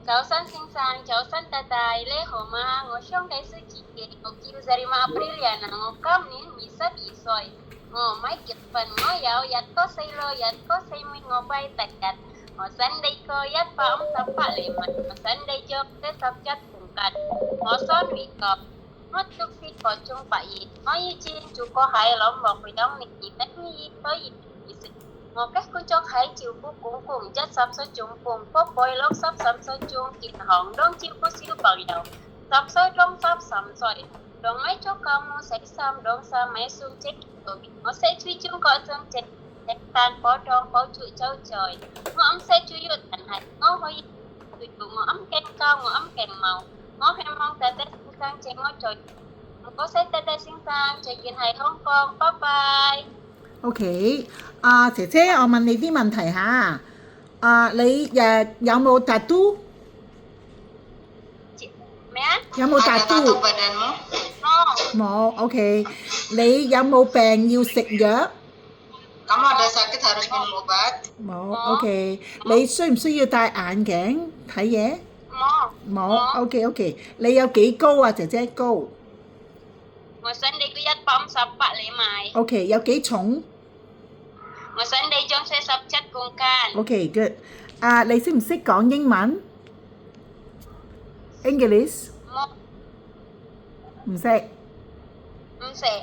早晨先生，早晨太太，你好嗎？我想介紹自己，我叫 Zarima Apriliana，我今年22歲，我未結婚，我有一個細路，一個細妹，我拜特日，我新地個158厘米，我新地咗47公斤，我雙魚座，我讀書個中畢業，我以前做過喺朗幕會當年2等2可以我嘅工作係照顧公公70歲中風，婆婆63歲中健康，當照顧小朋友10歲到13歲，當咪做家務洗衫，當衫咪掃地，我寫最終個鐘直但波當波ជួយ周在，我啱寫最要但係我可以對住我啱勁高，我啱勁茂，我希望大家先生請我再，我寫大家先生再見喺香港，拜拜。OK，姐姐，我問你啲問題嚇。你有冇 tattoo？咩啊？有冇 Ada tato tattoo？ badanmu? 冇。OK，你有冇病要食藥？ Kamu ada sakit harus minum obat? 冇。OK，你需唔需要戴眼鏡睇嘢？冇。OK，你有幾高啊，姐姐？高。我新地個158厘米。OK，有幾重？我新地將47公斤。OK，good。你識唔識講英文 ？English？唔識。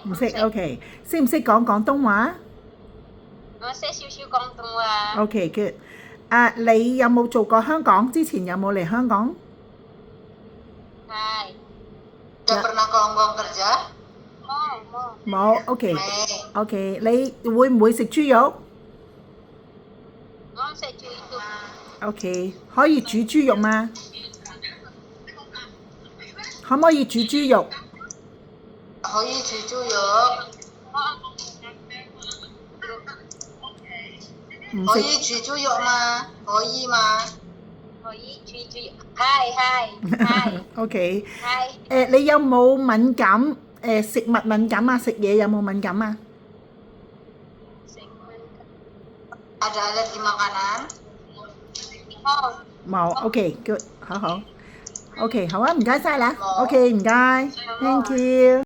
唔識。OK，識唔識講廣東話？我識少少廣東話。OK，good。你有冇做過香港？之前有冇嚟香港？係。Udah pernah ke Hong Kong kerja? 冇。OK，你會唔會食豬肉？我唔食豬肉。OK，可以煮豬肉嗎？可唔可以煮豬肉？可以煮豬肉。可以煮豬肉嗎？可以嗎？可以煮豬肉。係。OK。係。你有冇敏感？食物敏感啊？食嘢有冇敏感啊？ Ada alergi makanan? 冇。OK，good，好。OK，好啊，唔該晒啦。OK，唔該，Thank you。